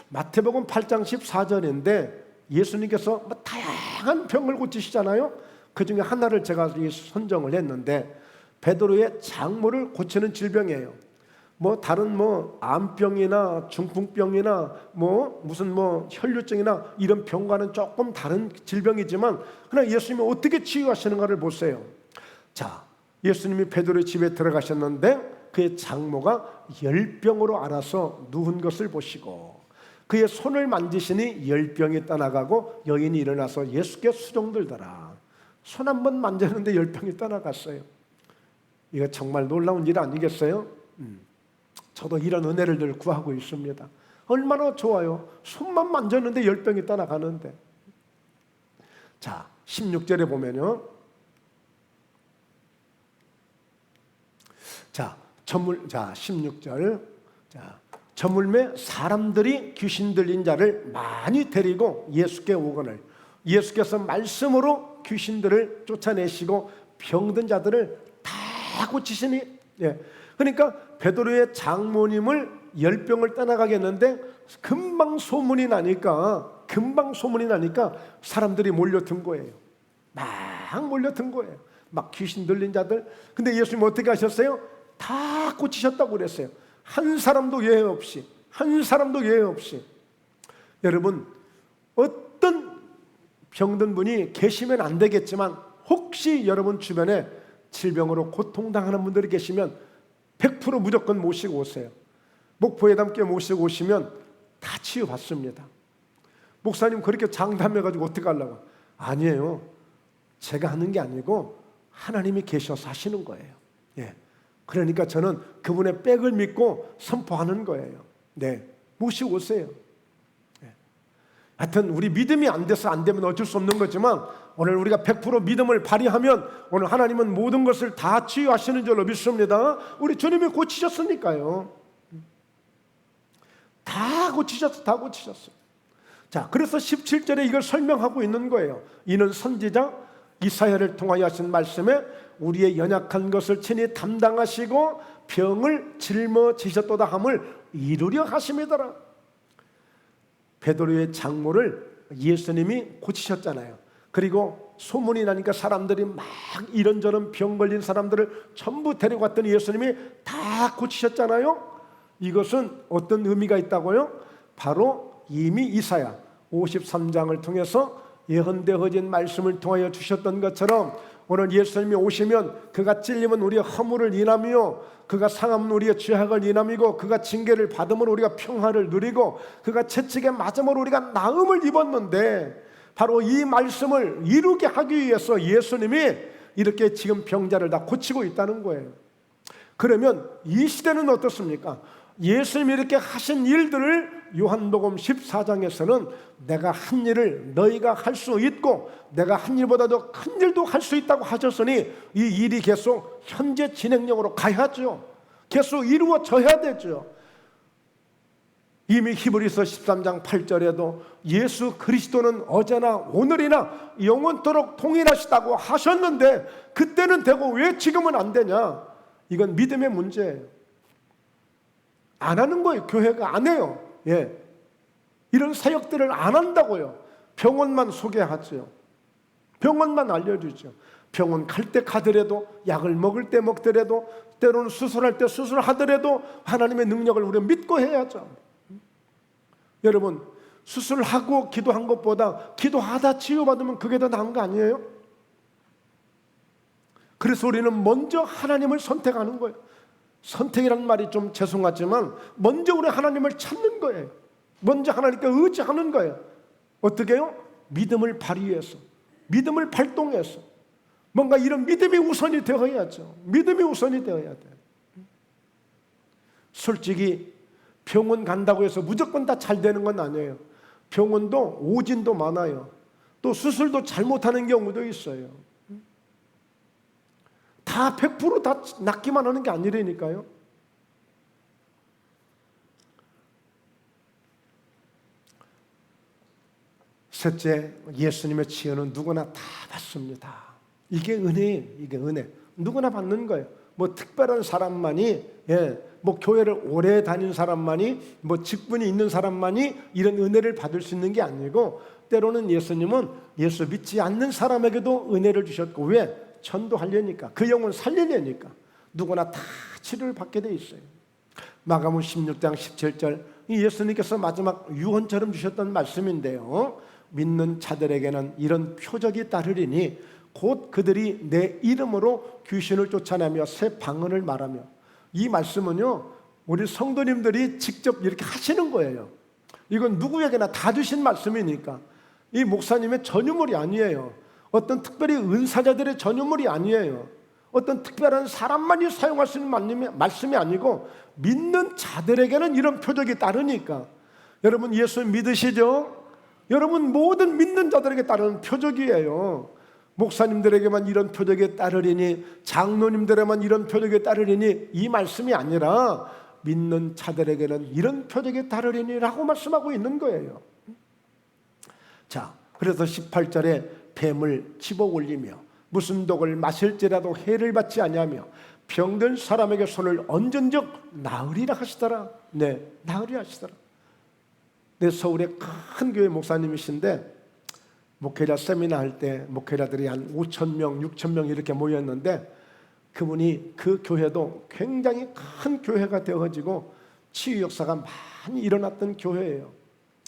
마태복음 8장 14절인데 예수님께서 다양한 병을 고치시잖아요. 그 중에 하나를 제가 선정을 했는데 베드로의 장모를 고치는 질병이에요. 다른 암병이나 중풍병이나 무슨 혈류증이나 이런 병과는 조금 다른 질병이지만 그러나 예수님이 어떻게 치유하시는가를 보세요. 자, 예수님이 베드로의 집에 들어가셨는데 그의 장모가 열병으로 알아서 누운 것을 보시고 그의 손을 만지시니 열병이 떠나가고 여인이 일어나서 예수께 수종들더라. 손 한 번 만졌는데 열병이 떠나갔어요. 이거 정말 놀라운 일 아니겠어요? 저도 이런 은혜를 늘 구하고 있습니다. 얼마나 좋아요. 손만 만졌는데 열병이 떠나가는데. 자, 16절에 보면요, 자 16절. 자, 저물매 사람들이 귀신 들린 자를 많이 데리고 예수께 오거늘 예수께서 말씀으로 귀신들을 쫓아내시고 병든 자들을 다 고치시니, 그러니까 베드로의 장모님을 열병을 떠나가겠는데 금방 소문이 나니까 사람들이 몰려든 거예요. 막 몰려든 거예요. 막 귀신 들린 자들. 근데 예수님 어떻게 하셨어요? 다 고치셨다고 그랬어요. 한 사람도 예외 없이. 여러분, 어떤 병든 분이 계시면 안 되겠지만 혹시 여러분 주변에 질병으로 고통당하는 분들이 계시면 100% 무조건 모시고 오세요. 목포예담교회 모시고 오시면 다 치유받습니다. 목사님 그렇게 장담해가지고 어떻게 하려고? 아니에요. 제가 하는 게 아니고 하나님이 계셔서 하시는 거예요. 그러니까 저는 그분의 백을 믿고 선포하는 거예요. 모시고 오세요. 하여튼 우리 믿음이 안 돼서 안 되면 어쩔 수 없는 거지만 오늘 우리가 100% 믿음을 발휘하면 오늘 하나님은 모든 것을 다 치유하시는 줄로 믿습니다. 우리 주님이 고치셨으니까요. 다 고치셨어. 자, 그래서 17절에 이걸 설명하고 있는 거예요. 이는 선지자 이사야를 통하여 하신 말씀에 우리의 연약한 것을 친히 담당하시고 병을 짊어지셨도다 함을 이루려 하심이더라. 베드로의 장모를 예수님이 고치셨잖아요. 그리고 소문이 나니까 사람들이 막 이런저런 병 걸린 사람들을 전부 데려갔더니 예수님이 다 고치셨잖아요. 이것은 어떤 의미가 있다고요? 바로 이미 이사야 53장을 통해서 예언되어진 말씀을 통하여 주셨던 것처럼 오늘 예수님이 오시면 그가 찔림은 우리의 허물을 인하며 그가 상함은 우리의 죄악을 인함이고 그가 징계를 받음으로 우리가 평화를 누리고 그가 채찍에 맞음으로 우리가 나음을 입었는데 바로 이 말씀을 이루게 하기 위해서 예수님이 이렇게 지금 병자를 다 고치고 있다는 거예요. 그러면 이 시대는 어떻습니까? 예수님이 이렇게 하신 일들을 요한복음 14장에서는 내가 한 일을 너희가 할 수 있고 내가 한 일보다도 큰 일도 할 수 있다고 하셨으니 이 일이 계속 현재 진행형으로 가야죠. 계속 이루어져야 되죠. 이미 히브리서 13장 8절에도 예수 그리스도는 어제나 오늘이나 영원토록 동일하시다고 하셨는데 그때는 되고 왜 지금은 안 되냐? 이건 믿음의 문제예요. 안 하는 거예요. 교회가 안 해요. 이런 사역들을 안 한다고요. 병원만 소개하죠. 병원만 알려주죠. 병원 갈 때 가더라도 약을 먹을 때 먹더라도 때로는 수술할 때 수술하더라도 하나님의 능력을 우리가 믿고 해야죠. 여러분, 수술하고 기도한 것보다 기도하다 치유받으면 그게 더 나은 거 아니에요? 그래서 우리는 먼저 하나님을 선택하는 거예요. 선택이란 말이 좀 죄송하지만 먼저 우리 하나님을 찾는 거예요. 먼저 하나님께 의지하는 거예요. 어떻게 해요? 믿음을 발휘해서, 믿음을 발동해서 뭔가 이런 믿음이 우선이 되어야죠. 믿음이 우선이 되어야 돼요. 솔직히 병원 간다고 해서 무조건 다 잘 되는 건 아니에요. 병원도 오진도 많아요. 또 수술도 잘못하는 경우도 있어요. 다 100% 다 낫기만 하는 게 아니라니까요. 셋째, 예수님의 치유는 누구나 다 받습니다. 이게 은혜예요. 이게 은혜. 누구나 받는 거예요. 뭐 특별한 사람만이, 뭐 교회를 오래 다닌 사람만이, 뭐 직분이 있는 사람만이 이런 은혜를 받을 수 있는 게 아니고, 때로는 예수님은 예수 믿지 않는 사람에게도 은혜를 주셨고, 왜? 전도하려니까, 그 영혼 살리려니까 누구나 다 치료를 받게 돼 있어요. 마가복음 16장 17절, 이 예수님께서 마지막 유언처럼 주셨던 말씀인데요, 믿는 자들에게는 이런 표적이 따르리니 곧 그들이 내 이름으로 귀신을 쫓아내며 새 방언을 말하며. 이 말씀은요, 우리 성도님들이 직접 이렇게 하시는 거예요. 이건 누구에게나 다 주신 말씀이니까. 이 목사님의 전유물이 아니에요. 어떤 특별히 은사자들의 전유물이 아니에요. 어떤 특별한 사람만이 사용할 수 있는 말씀이 아니고, 믿는 자들에게는 이런 표적이 따르니까. 여러분 예수 믿으시죠? 여러분 모든 믿는 자들에게 따르는 표적이에요. 목사님들에게만 이런 표적에 따르리니, 장로님들에게만 이런 표적에 따르리니, 이 말씀이 아니라 믿는 자들에게는 이런 표적에 따르리니 라고 말씀하고 있는 거예요. 자, 그래서 18절에 뱀을 집어 올리며 무슨 독을 마실지라도 해를 받지 아니하며 병든 사람에게 손을 얹은즉 나으리라 하시더라. 네, 나으리라 하시더라. 내 서울의 큰 교회 목사님이신데, 목회자 세미나 할 때 목회자들이 한 5,000명, 6,000명 이렇게 모였는데, 그분이 그 교회도 굉장히 큰 교회가 되어지고 치유 역사가 많이 일어났던 교회예요.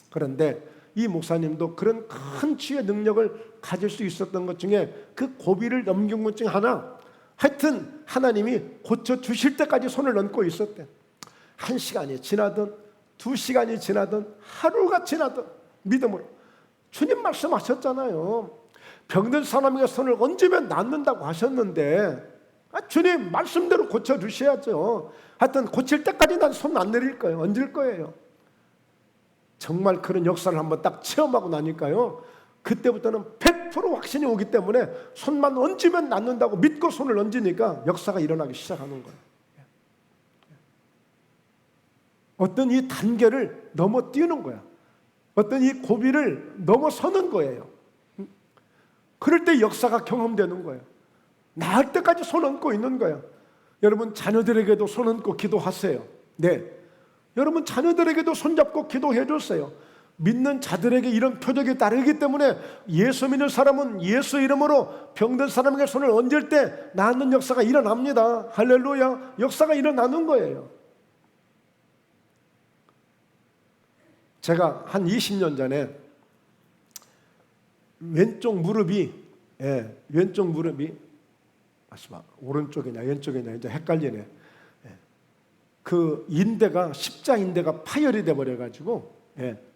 그런데 이 목사님도 그런 큰 치유의 능력을 가질 수 있었던 것 중에 그 고비를 넘긴 것 중에 하나, 하여튼 하나님이 고쳐주실 때까지 손을 얹고 있었대. 1시간이 지나든 2시간이 지나든 하루가 지나든 믿음으로. 주님 말씀하셨잖아요. 병든 사람에게 손을 얹으면 낫는다고 하셨는데, 주님 말씀대로 고쳐주셔야죠. 하여튼 고칠 때까지 난 손 안 내릴 거예요. 얹을 거예요. 정말 그런 역사를 한번 딱 체험하고 나니까요, 그때부터는 100% 확신이 오기 때문에 손만 얹으면 낫는다고 믿고 손을 얹으니까 역사가 일어나기 시작하는 거예요. 어떤 이 단계를 넘어 뛰는 거야. 어떤 이 고비를 넘어서는 거예요. 그럴 때 역사가 경험되는 거예요. 나을 때까지 손 얹고 있는 거예요. 여러분 자녀들에게도 손 얹고 기도하세요. 네, 여러분 자녀들에게도 손잡고 기도해 줬어요. 믿는 자들에게 이런 표적이 따르기 때문에 예수 믿는 사람은 예수 이름으로 병든 사람에게 손을 얹을 때 낫는 역사가 일어납니다. 할렐루야. 역사가 일어나는 거예요. 제가 한 20년 전에 왼쪽 무릎이 오른쪽이냐 왼쪽이냐 이제 헷갈리네. 그 인대가 십자 인대가 파열이 돼 버려 가지고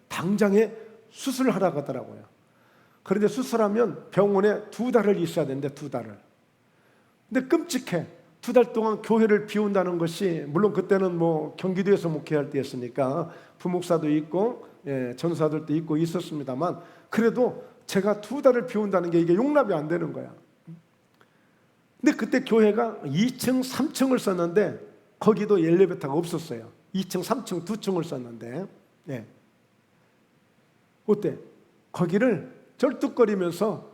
당장에 수술을 하라고 하더라고요. 그런데 수술하면 병원에 2달을 있어야 되는데 2달을. 근데 끔찍해. 2달 동안 교회를 비운다는 것이, 물론 그때는 뭐 경기도에서 목회할 때였으니까 부목사도 있고 전사들도 있고 있었습니다만, 그래도 제가 2달을 비운다는 게 이게 용납이 안 되는 거야. 근데 그때 교회가 2층, 3층을 썼는데 거기도 엘리베이터가 없었어요. 2층, 3층, 2층을 썼는데, 어때? 거기를 쩔뚝거리면서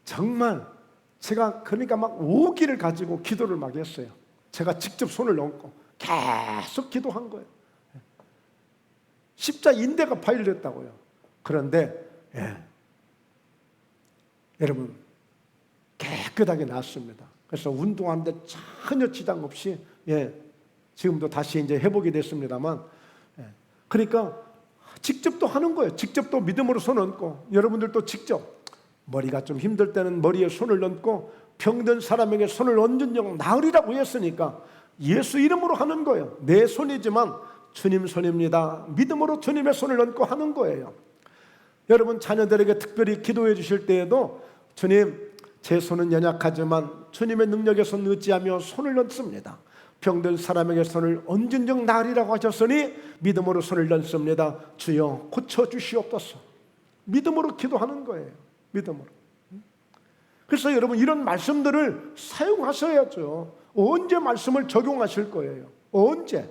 정말 제가 그러니까 막 오기를 가지고 기도를 막 했어요. 제가 직접 손을 얹고 계속 기도한 거예요. 십자 인대가 파열됐다고요. 그런데 여러분 깨끗하게 나았습니다. 그래서 운동하는데 전혀 지장 없이 지금도 다시 이제 회복이 됐습니다만, 그러니까 직접 또 하는 거예요. 직접 또 믿음으로 손 얹고, 여러분들도 직접 머리가 좀 힘들 때는 머리에 손을 얹고, 병든 사람에게 손을 얹은 영 나으리라고 했으니까 예수 이름으로 하는 거예요. 내 손이지만 주님 손입니다. 믿음으로 주님의 손을 얹고 하는 거예요. 여러분 자녀들에게 특별히 기도해 주실 때에도, 주님 제 손은 연약하지만 주님의 능력에 손 의지하며 손을 얹습니다. 병든 사람에게 손을 얹은 적 나으리라고 하셨으니 믿음으로 손을 얹습니다. 주여 고쳐주시옵소서. 믿음으로 기도하는 거예요. 믿음으로. 그래서 여러분 이런 말씀들을 사용하셔야죠. 언제 말씀을 적용하실 거예요? 언제?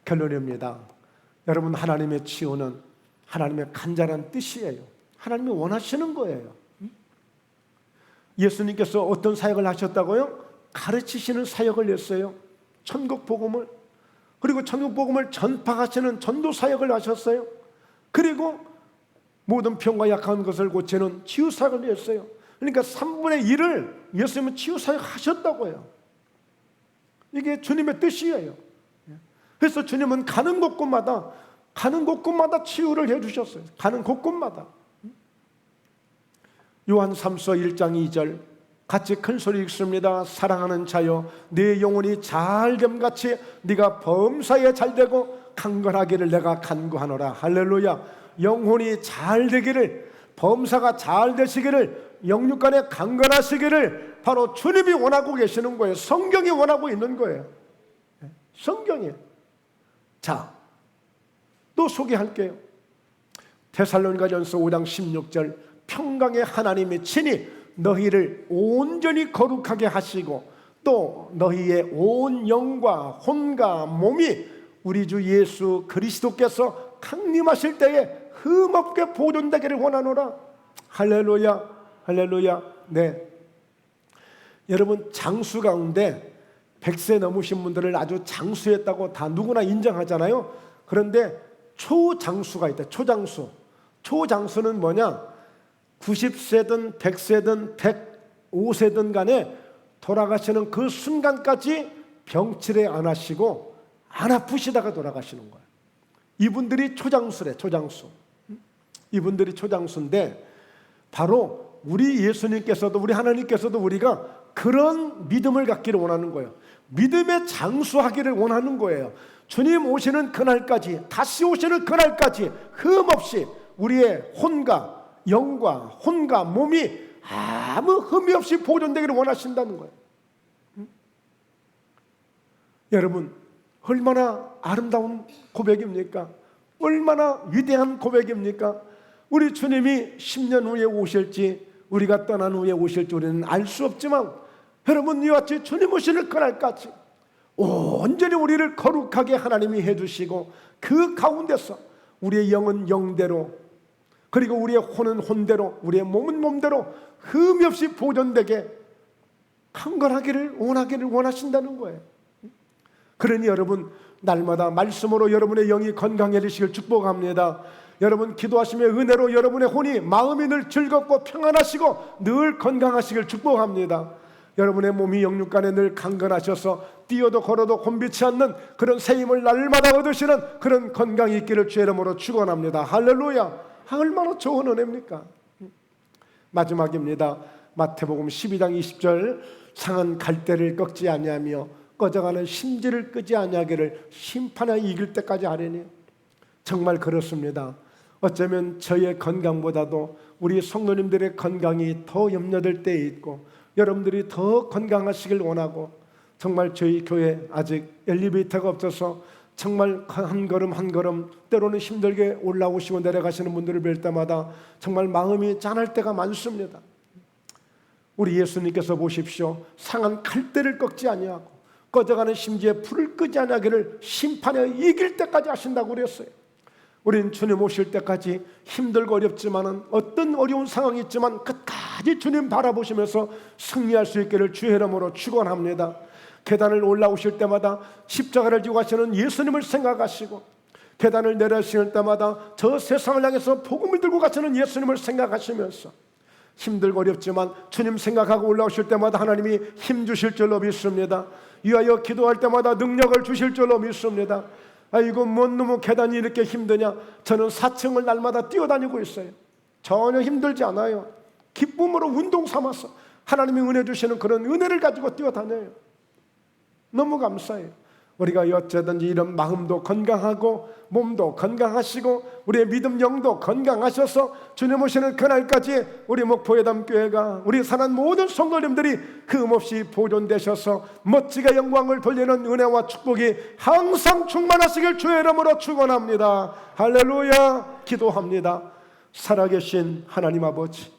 결론입니다. 여러분, 하나님의 치유는 하나님의 간절한 뜻이에요. 하나님이 원하시는 거예요. 예수님께서 어떤 사역을 하셨다고요? 가르치시는 사역을 했어요. 천국 복음을. 그리고 천국 복음을 전파하시는 전도 사역을 하셨어요. 그리고 모든 병과 약한 것을 고치는 치유 사역을 했어요. 그러니까 3분의 1을 예수님은 치유 사역 하셨다고요. 이게 주님의 뜻이에요. 그래서 주님은 가는 곳곳마다 치유를 해주셨어요. 가는 곳곳마다. 요한 3서 1장 2절 같이 큰 소리 읽습니다. 사랑하는 자여, 네 영혼이 잘됨같이 네가 범사에 잘되고 강건하기를 내가 간구하노라. 할렐루야. 영혼이 잘되기를, 범사가 잘되시기를, 영육간에 강건하시기를 바로 주님이 원하고 계시는 거예요. 성경이 원하고 있는 거예요. 성경이. 자, 또 소개할게요. 데살로니가전서 5장 16절 평강의 하나님이 친히 너희를 온전히 거룩하게 하시고 또 너희의 온 영과 혼과 몸이 우리 주 예수 그리스도께서 강림하실 때에 흠없게 보존되기를 원하노라. 할렐루야, 할렐루야. 네, 여러분, 장수 가운데 100세 넘으신 분들을 아주 장수했다고 다 누구나 인정하잖아요. 그런데 초장수가 있다. 초장수. 초장수는 뭐냐? 90세든 100세든 105세든 간에 돌아가시는 그 순간까지 병치레 안 하시고 안 아프시다가 돌아가시는 거예요. 이분들이 초장수래. 초장수. 이분들이 초장수인데 바로 우리 예수님께서도, 우리 하나님께서도 우리가 그런 믿음을 갖기를 원하는 거예요. 믿음의 장수하기를 원하는 거예요. 주님 오시는 그날까지, 다시 오시는 그날까지 흠없이 우리의 혼과 영과 혼과 몸이 아무 흠이 없이 보존되기를 원하신다는 거예요. 여러분, 얼마나 아름다운 고백입니까? 얼마나 위대한 고백입니까? 우리 주님이 10년 후에 오실지 우리가 떠난 후에 오실지 우리는 알 수 없지만 여러분, 이와 같이 주님 오시는 그날까지 온전히 우리를 거룩하게 하나님이 해주시고 그 가운데서 우리의 영은 영대로, 그리고 우리의 혼은 혼대로, 우리의 몸은 몸대로 흠이 없이 보존되게 강건하기를 원하신다는 거예요. 그러니 여러분, 날마다 말씀으로 여러분의 영이 건강해지시길 축복합니다. 여러분, 기도하시며 은혜로 여러분의 혼이, 마음이 늘 즐겁고 평안하시고 늘 건강하시길 축복합니다. 여러분의 몸이 영육간에 늘 강건하셔서 뛰어도 걸어도 곤비치 않는 그런 새 힘을 날마다 얻으시는 그런 건강이 있기를 주의 이름으로 축원합니다. 할렐루야. 얼마나 좋은 은혜입니까? 마지막입니다. 마태복음 12장 20절 상한 갈대를 꺾지 아니하며 꺼져가는 심지를 끄지 아니하기를 심판에 이길 때까지 하려니. 정말 그렇습니다. 어쩌면 저의 건강보다도 우리 성도님들의 건강이 더 염려될 때에 있고 여러분들이 더 건강하시길 원하고, 정말 저희 교회 아직 엘리베이터가 없어서 정말 한 걸음 한 걸음 때로는 힘들게 올라오시고 내려가시는 분들을 뵐 때마다 정말 마음이 짠할 때가 많습니다. 우리 예수님께서 보십시오. 상한 갈대를 꺾지 아니하고 꺼져가는 심지에 불을 끄지 아니하기를 심판에 이길 때까지 하신다고 그랬어요. 우리는 주님 오실 때까지 힘들고 어렵지만은, 어떤 어려운 상황이 있지만 끝까지 주님 바라보시면서 승리할 수 있기를 주의 이름으로 축원합니다. 계단을 올라오실 때마다 십자가를 지고 가시는 예수님을 생각하시고, 계단을 내려오실 때마다 저 세상을 향해서 복음을 들고 가시는 예수님을 생각하시면서 힘들고 어렵지만 주님 생각하고 올라오실 때마다 하나님이 힘 주실 줄로 믿습니다. 위하여 기도할 때마다 능력을 주실 줄로 믿습니다. 아이고, 뭔 놈의 계단이 이렇게 힘드냐? 저는 4층을 날마다 뛰어다니고 있어요. 전혀 힘들지 않아요. 기쁨으로 운동 삼아서 하나님이 은혜 주시는 그런 은혜를 가지고 뛰어다녀요. 너무 감사해요. 우리가 어쩌든지 이런 마음도 건강하고 몸도 건강하시고 우리의 믿음 영도 건강하셔서 주님 오시는 그날까지 우리 목포예담교회가, 우리 사는 모든 성도님들이 흠없이 보존되셔서 멋지게 영광을 돌리는 은혜와 축복이 항상 충만하시길 주의 이름으로 축원합니다. 할렐루야. 기도합니다. 살아계신 하나님 아버지,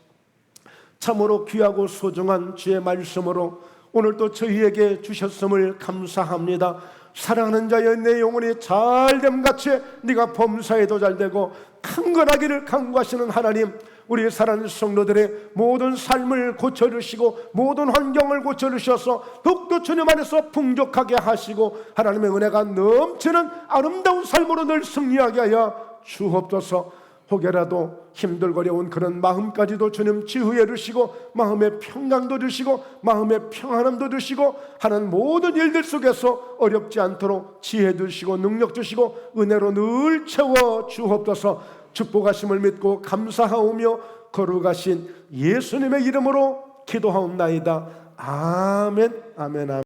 참으로 귀하고 소중한 주의 말씀으로 오늘도 저희에게 주셨음을 감사합니다. 사랑하는 자여 내 영혼이 잘됨같이 네가 범사에도 잘되고 강건하기를 간구하시는 하나님, 우리 사랑하는 성도들의 모든 삶을 고쳐주시고 모든 환경을 고쳐주셔서 더욱더 주님 안에서 풍족하게 하시고 하나님의 은혜가 넘치는 아름다운 삶으로 늘 승리하게 하여 주옵소서. 혹여라도 힘들거려온 그런 마음까지도 주님 지혜해 주시고 마음의 평강도 주시고 마음의 평안함도 주시고 하는 모든 일들 속에서 어렵지 않도록 지혜 주시고 능력 주시고 은혜로 늘 채워 주옵소서. 축복하심을 믿고 감사하오며 거룩하신 예수님의 이름으로 기도하옵나이다. 아멘, 아멘, 아멘.